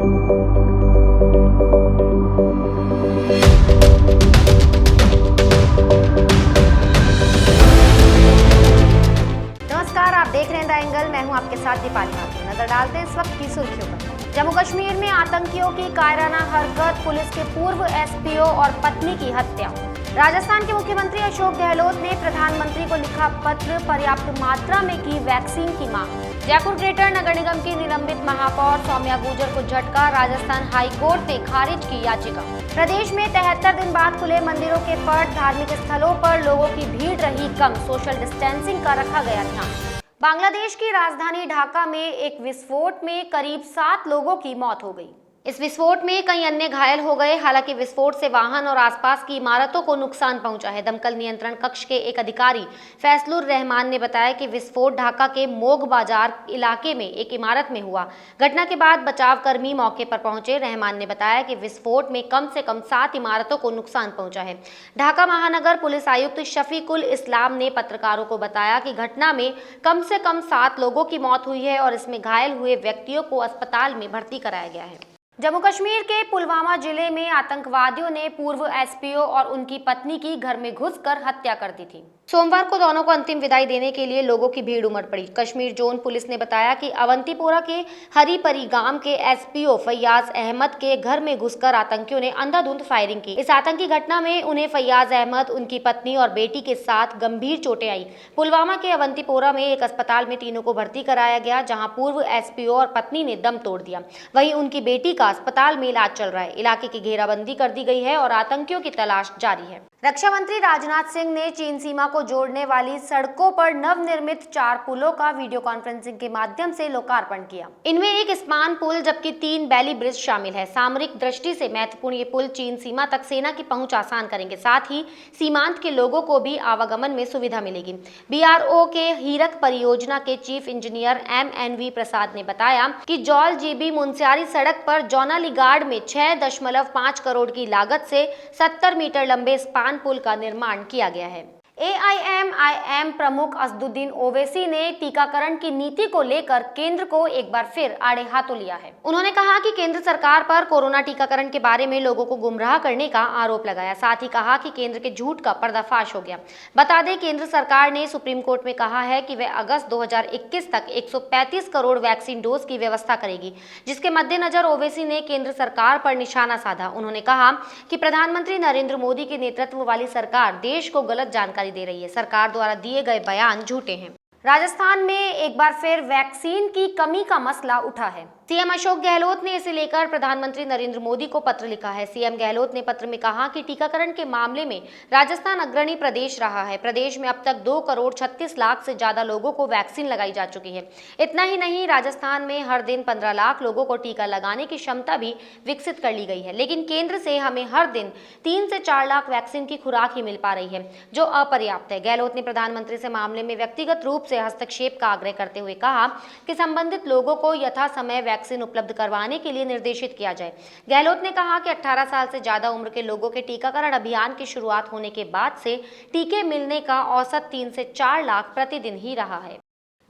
नमस्कार, आप देख रहे हैं द एंगल। मैं हूं आपके साथ दीपाली माथुर। नजर डालते हैं इस वक्त की सुर्खियों पर। जम्मू कश्मीर में आतंकियों की कायराना हरकत, पुलिस के पूर्व एसपीओ और पत्नी की हत्या। राजस्थान के मुख्यमंत्री अशोक गहलोत ने प्रधानमंत्री को लिखा पत्र, पर्याप्त मात्रा में की वैक्सीन की मांग। जयपुर ग्रेटर नगर निगम की निलंबित महापौर सौम्या गुर्जर को झटका, राजस्थान हाई कोर्ट ने खारिज की याचिका। प्रदेश में 73 दिन बाद खुले मंदिरों के पट, धार्मिक स्थलों पर लोगों की भीड़ रही कम, सोशल डिस्टेंसिंग का रखा गया ध्यान। बांग्लादेश की राजधानी ढाका में एक विस्फोट में करीब 7 लोगों की मौत हो गई। इस विस्फोट में कई अन्य घायल हो गए। हालांकि विस्फोट से वाहन और आसपास की इमारतों को नुकसान पहुंचा है। दमकल नियंत्रण कक्ष के एक अधिकारी फैसलुर रहमान ने बताया कि विस्फोट ढाका के मोग बाजार इलाके में एक इमारत में हुआ। घटना के बाद बचाव कर्मी मौके पर पहुंचे। रहमान ने बताया कि विस्फोट में कम से कम 7 इमारतों को नुकसान पहुंचा है। ढाका महानगर पुलिस आयुक्त शफीकुल इस्लाम ने पत्रकारों को बताया कि घटना में कम से कम 7 लोगों की मौत हुई है और इसमें घायल हुए व्यक्तियों को अस्पताल में भर्ती कराया गया है। जम्मू कश्मीर के पुलवामा जिले में आतंकवादियों ने पूर्व एसपीओ और उनकी पत्नी की घर में घुसकर हत्या कर दी थी। सोमवार को दोनों को अंतिम विदाई देने के लिए लोगों की भीड़ उमड़ पड़ी। कश्मीर जोन पुलिस ने बताया कि अवंतीपोरा के हरीपरी गांव के एसपीओ फैयाज अहमद के घर में घुसकर आतंकियों ने अंधाधुंध फायरिंग की। इस आतंकी घटना में उन्हें फैयाज अहमद, उनकी पत्नी और बेटी के साथ गंभीर चोटें आई। पुलवामा के अवंतीपोरा में एक अस्पताल में तीनों को भर्ती कराया गया, जहां पूर्व एसपीओ और पत्नी ने दम तोड़ दिया। वहीं उनकी बेटी का अस्पताल में इलाज चल रहा है। इलाके की घेराबंदी कर दी गई है और आतंकियों की तलाश जारी है। रक्षा मंत्री राजनाथ सिंह ने चीन सीमा को जोड़ने वाली सड़कों पर नवनिर्मित 4 पुलों का वीडियो कॉन्फ्रेंसिंग के माध्यम से लोकार्पण किया। इनमें एक स्पान पुल जबकि 3 बैली ब्रिज शामिल है। सामरिक दृष्टि से महत्वपूर्ण ये पुल चीन सीमा तक सेना की पहुंच आसान करेंगे। साथ ही सीमांत के लोगों को भी आवागमन में सुविधा मिलेगी। बीआरओ के हीरक परियोजना के चीफ इंजीनियर MNV प्रसाद ने बताया कि जौल जीबी मुनस्यारी सड़क पर जौनालीगाड़ में 6.5 करोड़ की लागत से 70 मीटर लंबे स्पान पुल का निर्माण किया गया है। AIMIM प्रमुख असदुद्दीन ओवैसी ने टीकाकरण की नीति को लेकर केंद्र को एक बार फिर आड़े हाथों लिया है। उन्होंने कहा कि केंद्र सरकार पर कोरोना टीकाकरण के बारे में लोगों को गुमराह करने का आरोप लगाया। साथ ही कहा कि केंद्र के झूठ का पर्दाफाश हो गया। बता दें, केंद्र सरकार ने सुप्रीम कोर्ट में कहा है कि वह अगस्त 2021 तक 135 करोड़ वैक्सीन डोज की व्यवस्था करेगी, जिसके मद्देनजर ओवैसी ने केंद्र सरकार पर निशाना साधा। उन्होंने कहा कि प्रधानमंत्री नरेंद्र मोदी के नेतृत्व वाली सरकार देश को गलत जानकारी दे रही है। सरकार द्वारा दिए गए बयान झूठे हैं। राजस्थान में एक बार फिर वैक्सीन की कमी का मसला उठा है। सीएम अशोक गहलोत ने इसे लेकर प्रधानमंत्री नरेंद्र मोदी को पत्र लिखा है। सीएम गहलोत ने पत्र में कहा कि टीकाकरण के मामले में राजस्थान अग्रणी प्रदेश रहा है। प्रदेश में अब तक 2 करोड़ 36 लाख से ज्यादा लोगों को वैक्सीन लगाई जा चुकी है। इतना ही नहीं, राजस्थान में हर दिन 15 लाख लोगों को टीका लगाने की क्षमता भी विकसित कर ली गई है। लेकिन केंद्र से हमें हर दिन 3 से 4 लाख वैक्सीन की खुराक ही मिल पा रही है, जो अपर्याप्त है। गहलोत ने प्रधानमंत्री से मामले में व्यक्तिगत रूप से हस्तक्षेप का आग्रह करते हुए कहा कि संबंधित लोगों को यथा समय वैक्सीन उपलब्ध करवाने के लिए निर्देशित किया जाए। गहलोत ने कहा कि 18 साल से ज्यादा उम्र के लोगों के टीकाकरण अभियान की शुरुआत होने के बाद से टीके मिलने का औसत 3 से 4 लाख प्रतिदिन ही रहा है।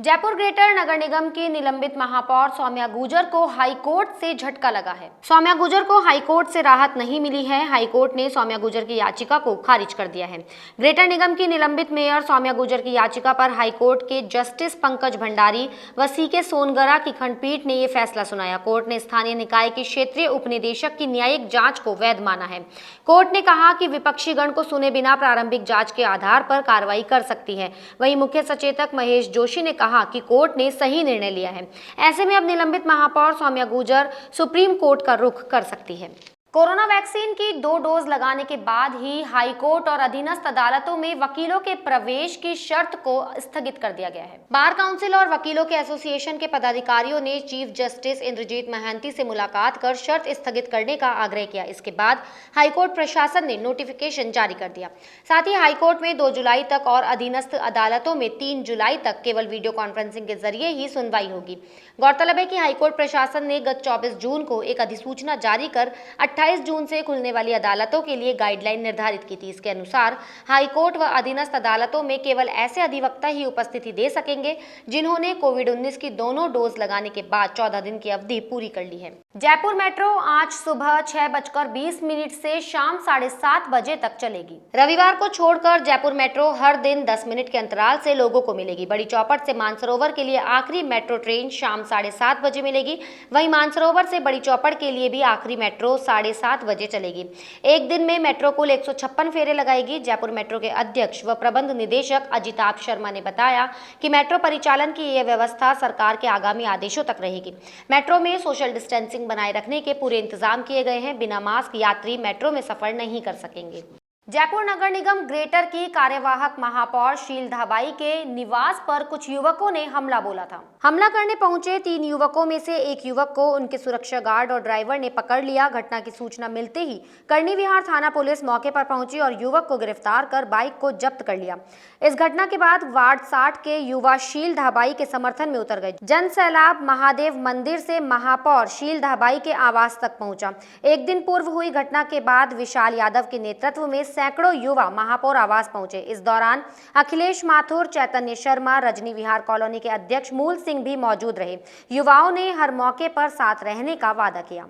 जयपुर ग्रेटर नगर निगम की निलंबित महापौर सौम्या गुर्जर को हाईकोर्ट से झटका लगा है। सौम्या गुर्जर को हाईकोर्ट से राहत नहीं मिली है। हाईकोर्ट ने सौम्या गुर्जर की याचिका को खारिज कर दिया है। ग्रेटर निगम की निलंबित मेयर सौम्या गुर्जर की याचिका पर हाईकोर्ट के जस्टिस पंकज भंडारी व CK सोनगरा की खंडपीठ ने यह फैसला सुनाया। कोर्ट ने स्थानीय निकाय के क्षेत्रीय उपनिदेशक की न्यायिक जांच को वैध माना है। कोर्ट ने कहा कि विपक्षी गण को सुने बिना प्रारंभिक जांच के आधार पर कार्रवाई कर सकती है। वहीं मुख्य सचेतक महेश जोशी ने कहा कि कोर्ट ने सही निर्णय लिया है। ऐसे में अब निलंबित महापौर सौम्या गुर्जर सुप्रीम कोर्ट का रुख कर सकती है। कोरोना वैक्सीन की 2 डोज लगाने के बाद ही हाईकोर्ट और अधीनस्थ अदालतों में वकीलों के प्रवेश की शर्त को स्थगित कर दिया गया है। बार काउंसिल और वकीलों के एसोसिएशन के पदाधिकारियों ने चीफ जस्टिस इंद्रजीत महांती से मुलाकात कर शर्त स्थगित करने का आग्रह किया। इसके बाद हाईकोर्ट प्रशासन ने नोटिफिकेशन जारी कर दिया। साथ ही हाईकोर्ट में 2 जुलाई तक और अधीनस्थ अदालतों में 3 जुलाई तक केवल वीडियो कॉन्फ्रेंसिंग के जरिए ही सुनवाई होगी। गौरतलब है कि हाईकोर्ट प्रशासन ने गत 24 जून को एक अधिसूचना जारी कर 28 जून से खुलने वाली अदालतों के लिए गाइडलाइन निर्धारित की थी। इसके अनुसार हाईकोर्ट व अधीनस्थ अदालतों में केवल ऐसे अधिवक्ता ही उपस्थिति दे सकेंगे जिन्होंने कोविड-19 की दोनों डोज लगाने के बाद 14 दिन की अवधि पूरी कर ली है। जयपुर मेट्रो आज सुबह 6:20 से शाम 7:30 बजे तक चलेगी। रविवार को छोड़कर जयपुर मेट्रो हर दिन 10 मिनट के अंतराल से लोगों को मिलेगी। बड़ी चौपड़ से मानसरोवर के लिए आखिरी मेट्रो ट्रेन शाम 7:30 बजे मिलेगी। वहीं मानसरोवर से बड़ी चौपड़ के लिए भी आखिरी मेट्रो 7:30 बजे चलेगी। एक दिन में मेट्रो कुल 156 फेरे लगाएगी। जयपुर मेट्रो के अध्यक्ष व प्रबंध निदेशक अजिताभ शर्मा ने बताया कि मेट्रो परिचालन की यह व्यवस्था सरकार के आगामी आदेशों तक रहेगी। मेट्रो में सोशल डिस्टेंसिंग बनाए रखने के पूरे इंतजाम किए गए हैं। बिना मास्क यात्री मेट्रो में सफर नहीं कर सकेंगे। जयपुर नगर निगम ग्रेटर की कार्यवाहक महापौर शील धाबाई के निवास पर कुछ युवकों ने हमला बोला था। हमला करने पहुंचे 3 युवकों में से एक युवक को उनके सुरक्षा गार्ड और ड्राइवर ने पकड़ लिया। घटना की सूचना मिलते ही करनी विहार थाना पुलिस मौके पर पहुंची और युवक को गिरफ्तार कर बाइक को जब्त कर लिया। इस घटना के बाद वार्ड 60 के युवा शील धाबाई के समर्थन में उतर गए। जन सैलाब महादेव मंदिर से महापौर शील धाबाई के आवास तक पहुंचा। एक दिन पूर्व हुई घटना के बाद विशाल यादव के नेतृत्व में सैकड़ों युवा महापौर आवास पहुंचे। इस दौरान अखिलेश माथुर, चैतन्य शर्मा, रजनी विहार कॉलोनी के अध्यक्ष मूल सिंह भी मौजूद रहे। युवाओं ने हर मौके पर साथ रहने का वादा किया।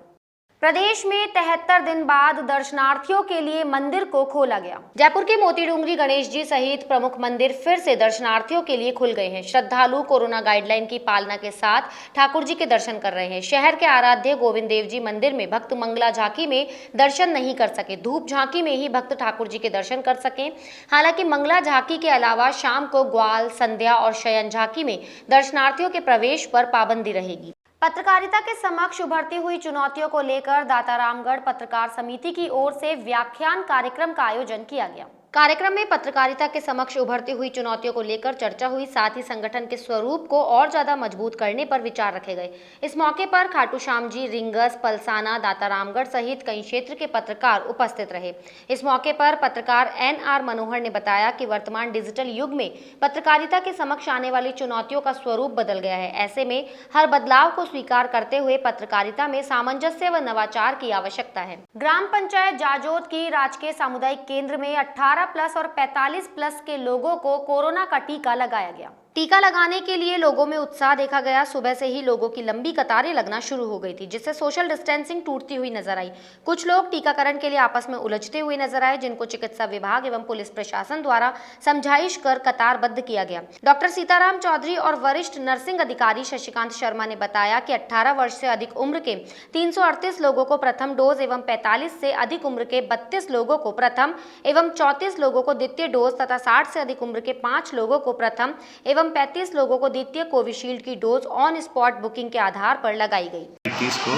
प्रदेश में 73 दिन बाद दर्शनार्थियों के लिए मंदिर को खोला गया। जयपुर के मोती डूंगरी गणेश जी सहित प्रमुख मंदिर फिर से दर्शनार्थियों के लिए खुल गए हैं। श्रद्धालु कोरोना गाइडलाइन की पालना के साथ ठाकुर जी के दर्शन कर रहे हैं। शहर के आराध्य गोविंद देव जी मंदिर में भक्त मंगला झांकी में दर्शन नहीं कर सके। धूप झांकी में ही भक्त ठाकुर जी के दर्शन कर सके। हालांकि मंगला झांकी के अलावा शाम को ग्वाल, संध्या और शयन झांकी में दर्शनार्थियों के प्रवेश पर पाबंदी रहेगी। पत्रकारिता के समक्ष उभरती हुई चुनौतियों को लेकर दातारामगढ़ पत्रकार समिति की ओर से व्याख्यान कार्यक्रम का आयोजन किया गया। कार्यक्रम में पत्रकारिता के समक्ष उभरती हुई चुनौतियों को लेकर चर्चा हुई। साथ ही संगठन के स्वरूप को और ज्यादा मजबूत करने पर विचार रखे गए। इस मौके पर खाटू श्याम जी, रिंगस, पलसाना, दातारामगढ़ सहित कई क्षेत्र के पत्रकार उपस्थित रहे। इस मौके पर पत्रकार NR मनोहर ने बताया कि वर्तमान डिजिटल युग में पत्रकारिता के समक्ष आने वाली चुनौतियों का स्वरूप बदल गया है। ऐसे में हर बदलाव को स्वीकार करते हुए पत्रकारिता में सामंजस्य व नवाचार की आवश्यकता है। ग्राम पंचायत जाजोद की राजकीय सामुदायिक केंद्र में 18+ और 45+ के लोगों को कोरोना का टीका लगाया गया। टीका लगाने के लिए लोगों में उत्साह देखा गया। सुबह से ही लोगों की लंबी कतारें लगना शुरू हो गई थी, जिससे सोशल डिस्टेंसिंग टूटती हुई नजर आई। कुछ लोग टीकाकरण के लिए आपस में उलझते हुए नजर आए, जिनको चिकित्सा विभाग एवं पुलिस प्रशासन द्वारा समझाइश कर कतारबद्ध किया गया। डॉक्टर सीताराम चौधरी और वरिष्ठ नर्सिंग अधिकारी शशिकांत शर्मा ने बताया कि 18 वर्ष से अधिक उम्र के 338 लोगों को प्रथम डोज एवं 45 से अधिक उम्र के 32 लोगों को प्रथम एवं 34 लोगों को द्वितीय डोज तथा 60 से अधिक उम्र के 5 लोगों को प्रथम एवं 35 लोगों को द्वितीय कोविशील्ड की डोज ऑन स्पॉट बुकिंग के आधार पर लगाई गई। 21 को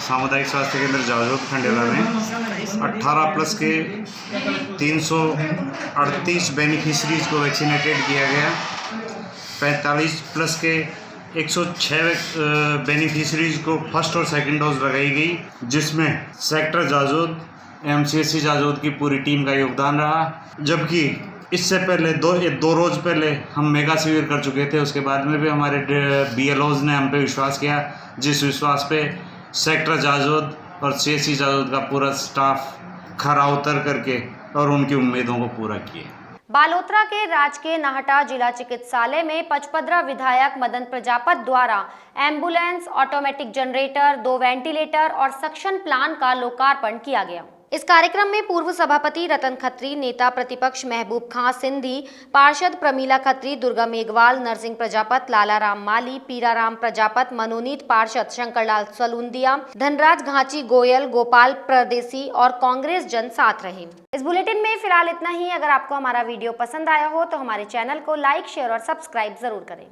सामुदायिक स्वास्थ्य केंद्र जाजोद खंडेला में 18+ के 338 बेनिफिशरीज को वैक्सीनेटेड किया गया। 45+ के 106 बेनिफिशरीज को फर्स्ट और सेकंड डोज लगाई गई, जिसमें सेक्टर जाजोद MCSC जाजोद की पूरी टीम का योगदान रहा। जबकि इससे पहले दो रोज पहले हम मेगा शिविर कर चुके थे। उसके बाद में भी हमारे BLOs ने हम पे विश्वास किया, जिस विश्वास पे सेक्टर जाजोद और CSC जाजोद का पूरा स्टाफ खरा उतर करके और उनकी उम्मीदों को पूरा किया। बालोतरा के राजकीय नाहटा जिला चिकित्सालय में पचपदरा विधायक मदन प्रजापत द्वारा एम्बुलेंस, ऑटोमेटिक जनरेटर, 2 वेंटिलेटर और सक्शन प्लान का लोकार्पण किया गया। इस कार्यक्रम में पूर्व सभापति रतन खत्री, नेता प्रतिपक्ष महबूब खां सिंधी, पार्षद प्रमीला खत्री, दुर्गा मेघवाल, नरसिंह प्रजापत, लाला राम माली, पीराराम प्रजापत, मनोनीत पार्षद शंकरलाल सलूंदिया, धनराज घाची गोयल, गोपाल परदेसी और कांग्रेस जन साथ रहे। इस बुलेटिन में फिलहाल इतना ही। अगर आपको हमारा वीडियो पसंद आया हो तो हमारे चैनल को लाइक, शेयर और सब्सक्राइब जरूर करें।